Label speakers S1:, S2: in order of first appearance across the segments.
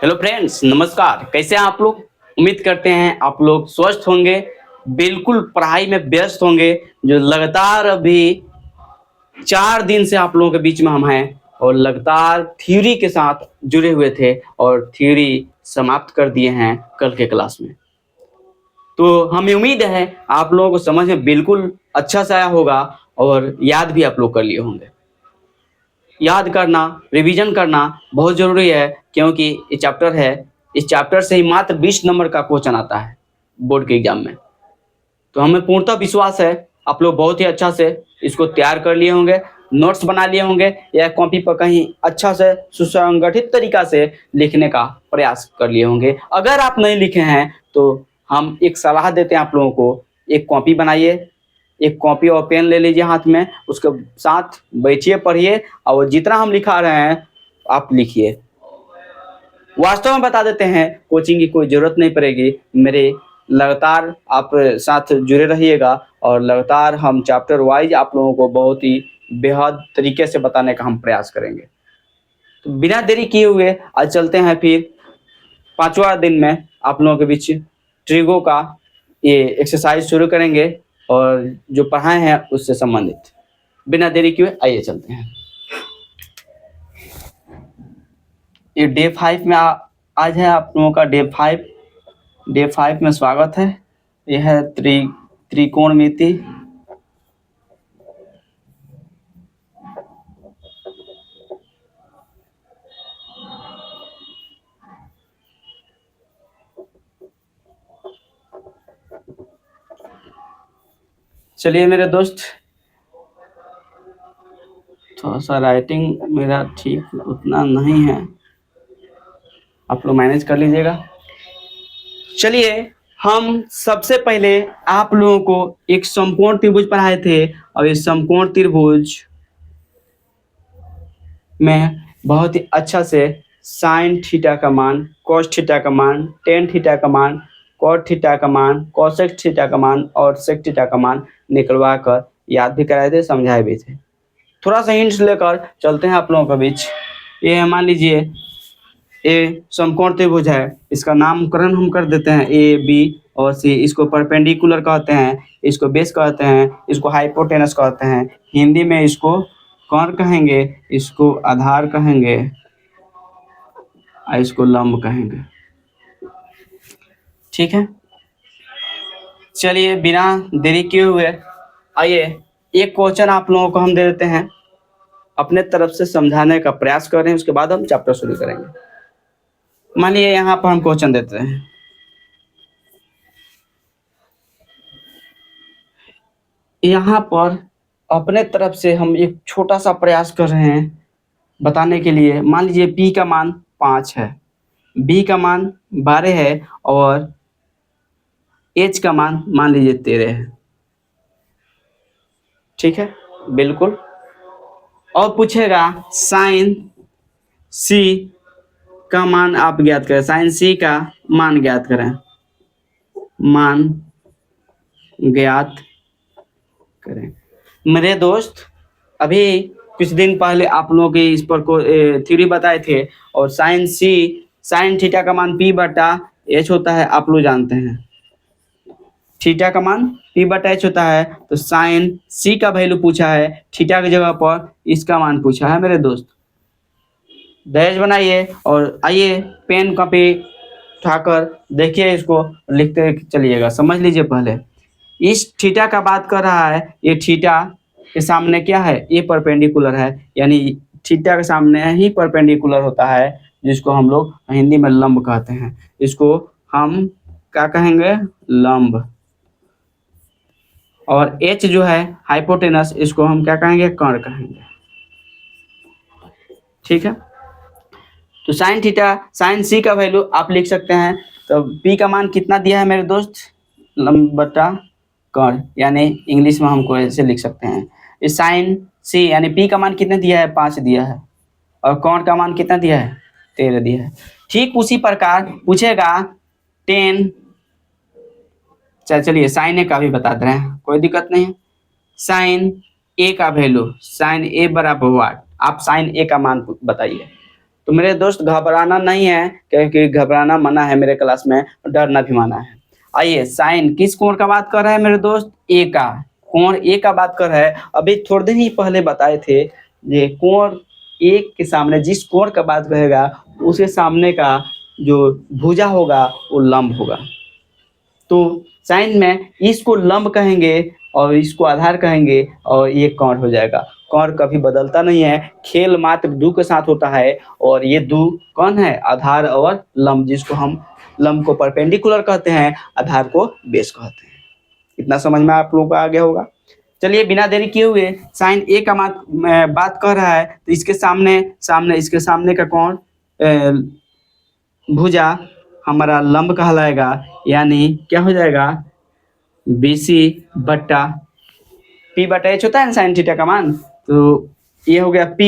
S1: Hello friends, नमस्कार। कैसे हैं आप लोग? उम्मीद करते हैं आप लोग स्वस्थ होंगे, बिल्कुल पढ़ाई में व्यस्त होंगे। जो लगातार अभी 4 दिन से आप लोगों के बीच में हम हैं और लगातार थ्योरी के साथ जुड़े हुए थे और थ्योरी समाप्त कर दिए हैं कल के क्लास में। तो हमें उम्मीद है आप लोगों को समझ में बिल्कुल अच्छा से आया होगा और याद भी आप लोग कर लिए होंगे। याद करना, रिवीजन करना बहुत ज़रूरी है क्योंकि ये चैप्टर है, इस चैप्टर से ही मात्र 20 नंबर का क्वेश्चन आता है बोर्ड के एग्ज़ाम में। तो हमें पूर्णतः विश्वास है आप लोग बहुत ही अच्छा से इसको तैयार कर लिए होंगे, नोट्स बना लिए होंगे या कॉपी पर कहीं अच्छा से सुसंगठित तरीका से लिखने का प्रयास कर लिए होंगे। अगर आप नहीं लिखे हैं तो हम एक सलाह देते हैं आप लोगों को, एक कॉपी बनाइए, एक कॉपी और पेन ले लीजिए हाथ में, उसके साथ बैठिए, पढ़िए और जितना हम लिखा रहे हैं आप लिखिए। वास्तव में बता देते हैं कोचिंग की कोई ज़रूरत नहीं पड़ेगी। मेरे लगातार आप साथ जुड़े रहिएगा और लगातार हम चैप्टर वाइज आप लोगों को बहुत ही बेहद तरीके से बताने का हम प्रयास करेंगे। तो बिना देरी किए हुए आज चलते हैं फिर 5वां दिन में आप लोगों के बीच ट्रिगो का ये एक्सरसाइज शुरू करेंगे और जो पढ़ाए हैं उससे संबंधित। बिना देरी किए आइए चलते हैं। ये डे 5 में आज है आप लोगों का डे 5। डे 5 में स्वागत है। यह है त्रिकोणमिति। चलिए मेरे दोस्त, थोड़ा सा राइटिंग मेरा ठीक उतना नहीं है, आप लोग मैनेज कर लीजिएगा। चलिए हम सबसे पहले आप लोगों को एक समकोण त्रिभुज पढ़ाए थे और इस समकोण त्रिभुज में बहुत ही अच्छा से साइन थीटा का मान, कॉस थीटा का मान, टेन थीटा का मान, कॉट थीटा का मान, कॉसेक थीटा का मान और सेक थीटा का मान निकलवा कर याद भी कराए थे, समझाए भी थे। थोड़ा सा हिंट्स लेकर चलते हैं आप लोगों के बीच। ये मान लीजिए ए समकोण त्रिभुज है, इसका नामकरण हम कर देते हैं ए बी और सी। इसको परपेंडिकुलर कहते हैं, इसको बेस कहते हैं, इसको हाइपोटेनस कहते हैं। हिंदी में इसको कर्ण कहेंगे, इसको आधार कहेंगे और इसको लंब कहेंगे। ठीक है, चलिए बिना देरी किए हुए आइए एक क्वेश्चन आप लोगों को हम दे देते हैं, अपने तरफ से समझाने का प्रयास कर रहे हैं, उसके बाद हम चैप्टर शुरू करेंगे। मानिए यहाँ पर हम क्वेश्चन देते हैं, यहाँ पर अपने तरफ से हम एक छोटा सा प्रयास कर रहे हैं बताने के लिए। मान लीजिए p का मान 5 है, b का मान 12 है और h का मान लीजिए 13 है। ठीक है, बिल्कुल। और पूछेगा साइन c का मान आप ज्ञात करें, साइन c का मान ज्ञात करें, मान ज्ञात करें। मेरे दोस्त अभी कुछ दिन पहले आप लोगों के इस पर को थ्योरी बताए थे और साइन थीटा का मान p बटा h होता है, आप लोग जानते हैं। थीटा का मान p बटा h होता है, तो साइन c का वैल्यू पूछा है, थीटा की जगह पर इसका मान पूछा है। मेरे दोस्त दहेज बनाइए और आइए पेन कॉपी उठाकर देखिए, इसको लिखते चलिएगा, समझ लीजिए। पहले इस थीटा का बात कर रहा है, ये थीटा के सामने क्या है, ये परपेंडिकुलर है, यानी थीटा के सामने ही परपेंडिकुलर होता है, जिसको हम लोग हिंदी में लंब कहते हैं। इसको हम क्या कहेंगे, लंब। और h जो है हाइपोटेनस, इसको हम क्या कहेंगे, कर्ण कहेंगे। ठीक है, तो साइन c का वैल्यू आप लिख सकते हैं। तो p का मान कितना दिया है मेरे दोस्त, लंब बटा कर्ण, यानी इंग्लिश में हमको ऐसे लिख सकते हैं। इस साइन c यानी p का मान कितना दिया है, 5 दिया है, और कर्ण का मान कितना दिया है, 13 दिया है। ठीक उसी प्रकार पूछेगा टेन, चलिए साइन ए का भी बता दे रहे हैं, कोई दिक्कत नहीं है। साइन ए का वैल्यू, साइन ए बराबर वाट, आप साइन ए का मान बताइए। तो मेरे दोस्त घबराना नहीं है, क्योंकि घबराना मना है मेरे क्लास में, डरना भी मना है। आइए, साइन किस कोण का बात कर रहा है मेरे दोस्त? ए का। कोण ए का बात कर रहा है। अभी थोड़ी देर ही पहले बताए थे, ये कोण ए के सामने जिस कोण का बात करेगा उसके सामने का जो भुजा होगा वो लंब होगा। तो साइन में इसको लंब कहेंगे और इसको आधार कहेंगे और ये कर्ण हो जाएगा। कर्ण कभी बदलता नहीं है, खेल मात्र दो के साथ होता है और ये दो कौन है? आधार और लंब, जिसको हम लंब को परपेंडिकुलर कहते हैं, आधार को बेस कहते हैं। इतना समझ में आप लोगों को आ गया होगा। चलिए बिना देरी किए हुए साइन ए का बात कर रहा है, तो इसके सामने इसके सामने का कौन भुजा हमारा लंब कहलाएगा, यानी क्या हो जाएगा? BC बट्टा P बटा H होता है ना साइन थीटा का मान, तो ये हो गया P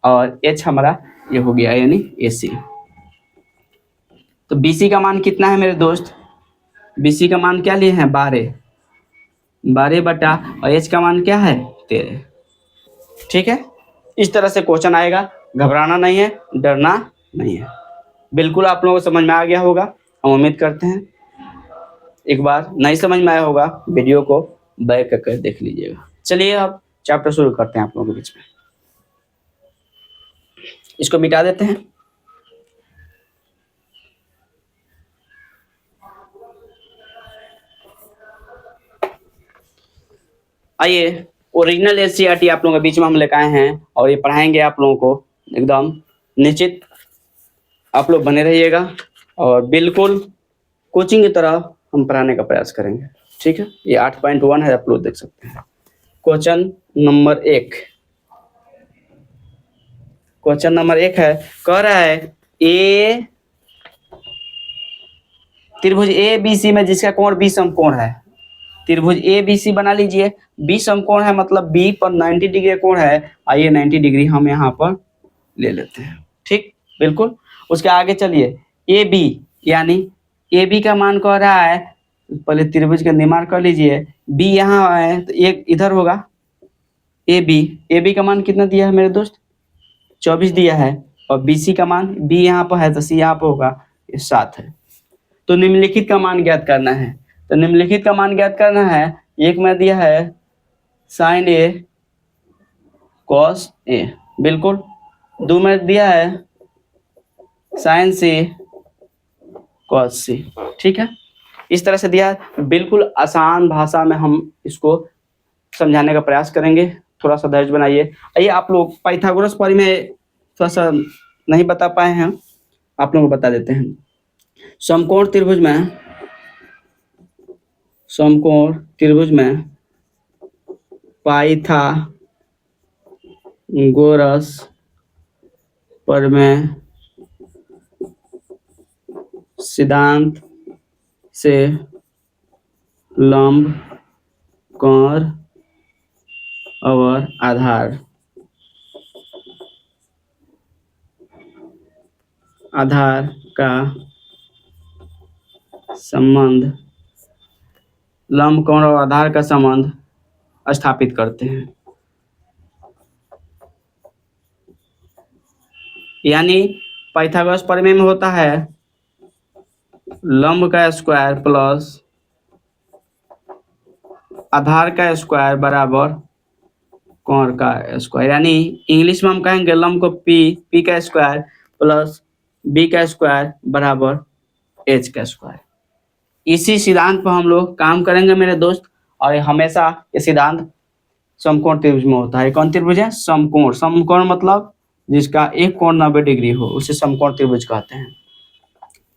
S1: और H हमारा ये हो गया यानी AC। तो BC का मान कितना है मेरे दोस्त? BC का मान क्या लिए हैं? 12 बटा और H का मान क्या है? 13। ठीक है, इस तरह से क्वेश्चन आएगा। घबराना नहीं है, डरना नहीं है। बिल्कुल आप लोगों को समझ में आ गया होगा, हम उम्मीद करते हैं। एक बार नहीं समझ में आया होगा, वीडियो को बैक करके देख लीजिएगा। चलिए अब चैप्टर शुरू करते हैं आप लोगों के बीच में। इसको मिटा देते हैं। आइए, ओरिजिनल एनसीईआरटी आप लोगों के बीच में हम लेकर आए हैं और ये पढ़ाएंगे आप लोगों को एकदम निश्चित। आप लोग बने रहिएगा और बिल्कुल कोचिंग की तरह हम पढ़ाने का प्रयास करेंगे। ठीक है, ये 8.1 है, आप लोग देख सकते हैं। क्वेश्चन नंबर 1, क्वेश्चन नंबर 1 है, कह रहा है ए त्रिभुज ए बी सी में जिसका कोण बी समकोण है। त्रिभुज ए बी सी बना लीजिए, बी समकोण है मतलब बी पर 90 डिग्री कोण है। आइए 90 डिग्री हम यहाँ पर ले लेते हैं। ठीक, बिल्कुल। उसके आगे चलिए, ए बी यानी ए बी का मान कह रहा है, पहले त्रिभुज का निर्माण कर लीजिए। बी यहाँ है तो एक इधर होगा। ए बी का मान कितना दिया है मेरे दोस्त? 24 दिया है। और बी सी का मान, बी यहाँ पर है तो सी यहाँ पर होगा, ये 7 है। तो निम्नलिखित का मान ज्ञात करना है। तो निम्नलिखित का मान ज्ञात करना है, एक में दिया है साइन ए कॉस ए, बिल्कुल। 2 में दिया है साइन सी कॉस सी। ठीक है, इस तरह से दिया है। बिल्कुल आसान भाषा में हम इसको समझाने का प्रयास करेंगे। थोड़ा सा धैर्य बनाइए। आइए, आप लोग पाइथागोरस परिमेय थोड़ा सा नहीं बता पाए हैं, आप लोगों को बता देते हैं। समकोण त्रिभुज में पाइथागोरस प्रमेय सिद्धांत से लंब, कोण और आधार का संबंध, लंब, कोण और आधार का संबंध स्थापित करते हैं। यानी पाइथागोरस प्रमेय में होता है लंब का स्क्वायर प्लस आधार का स्क्वायर बराबर कोण का स्क्वायर। यानी इंग्लिश में हम कहेंगे लंब को पी का स्क्वायर प्लस बी का स्क्वायर बराबर एच का स्क्वायर। इसी सिद्धांत पर हम लोग काम करेंगे मेरे दोस्त। और हमेशा ये सिद्धांत समकोण त्रिभुज में होता है। कौन त्रिभुज है? समकोण। समकोण मतलब जिसका एक कोण 90 डिग्री हो, उसे समकोण त्रिभुज कहते हैं।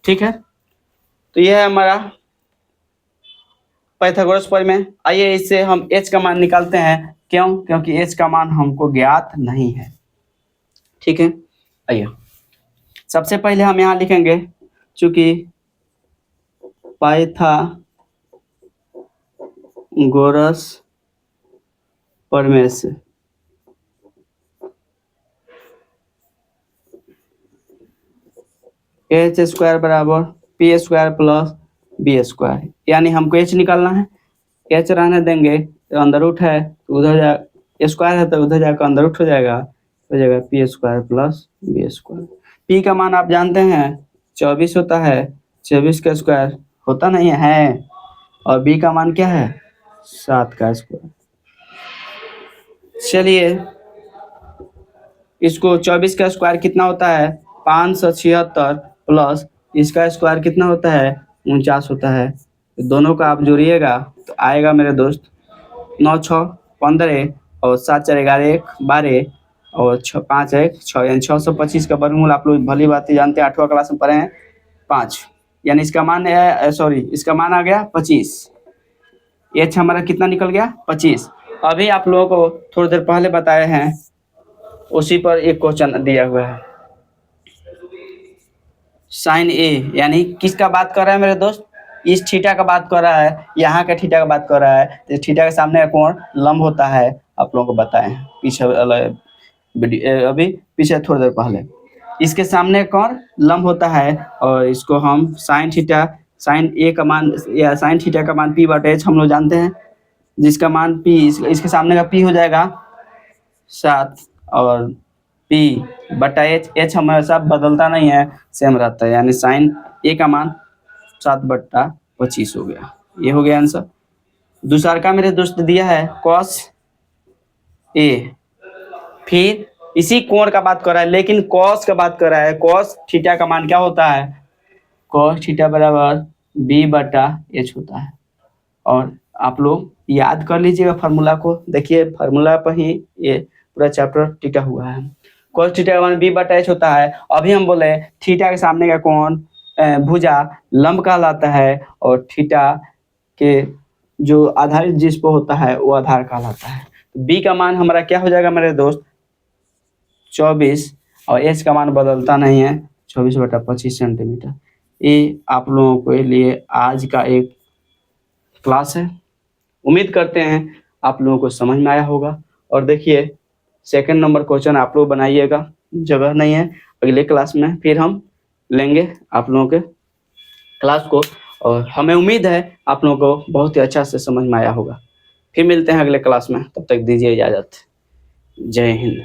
S1: ठीक है, तो यह है हमारा पाइथागोरस प्रमेय। आइए इससे हम h का मान निकालते हैं। क्यों? क्योंकि h का मान हमको ज्ञात नहीं है। ठीक है, आइए सबसे पहले हम यहाँ लिखेंगे, चूंकि पाइथागोरस प्रमेय से एच स्क्वायर बराबर P square plus B square. यानी हमको एच निकालना है। एच रहने देंगे तो अंदर रूट है तो उधर जा, स्क्वायर है तो उधर जाकर अंदर रूट हो जाएगा। हो जाएगा P square plus B square. P का मान आप जानते हैं 24 होता है, 24 का स्क्वायर होता नहीं है, और बी का मान क्या है 7 का स्क्वायर। चलिए इसको 24 का स्क्वायर कितना होता है 576 प्लस इसका स्क्वायर कितना होता है 49 होता है। दोनों का आप जोड़िएगा तो आएगा मेरे दोस्त 9 6 15 और 7 4 11 1 12 और 6 5 1 6 यानी 625 का वर्गमूल आप लोग भली बात जानते हैं, 8वां क्लास में पढ़े हैं 5, यानी इसका मान है सॉरी इसका मान आ गया 25। एच हमारा कितना निकल गया 25। अभी आप लोगों को थोड़ी देर पहले बताए हैं उसी पर एक क्वेश्चन दिया हुआ है साइन ए, यानी किसका बात कर रहा है मेरे दोस्त, इस थीटा का बात कर रहा है, यहाँ का थीटा का बात कर रहा है। तो थीटा के सामने का कोण लंब होता है, आप लोगों को बताए हैं पीछे अभी पीछे थोड़ी देर पहले। इसके सामने कोण लंब होता है और इसको हम साइन थीटा साइन ए का मान या साइन थीटा का मान पी बटे एच हम लोग जानते हैं, जिसका मान पी इसके सामने का पी हो जाएगा 7 और पी बटा एच, एच हमेशा बदलता नहीं है सेम रहता है, यानी साइन ए का मान 7/25 हो गया। ये हो गया आंसर। दूसरा का मेरे दोस्त दिया है कॉस ए, फिर इसी कोण का बात कर रहा है लेकिन कॉस का बात कर रहा है। कॉस थीटा का मान क्या होता है कॉस थीटा बराबर बी बटा एच होता है। और आप लोग याद कर लीजिएगा फार्मूला को, देखिए फार्मूला पर ही ये पूरा चैप्टर टिका हुआ है। cos थीटा का मान b बटा h होता है। अभी हम बोले थीटा के सामने का कोण भुजा लंब कहलाता है और थीटा के जो आधारित जिस पर होता है वो आधार कहलाता है। b का मान हमारा क्या हो जाएगा मेरे दोस्त 24 और h का मान बदलता नहीं है 24/25 सेंटीमीटर। ये आप लोगों के लिए आज का एक क्लास है। उम्मीद करते हैं आप लोगों को समझ में आया होगा। और देखिए सेकंड नंबर क्वेश्चन आप लोग बनाइएगा, जगह नहीं है, अगले क्लास में फिर हम लेंगे आप लोगों के क्लास को, और हमें उम्मीद है आप लोगों को बहुत ही अच्छा से समझ में आया होगा। फिर मिलते हैं अगले क्लास में, तब तक दीजिए इजाज़त। जय हिंद।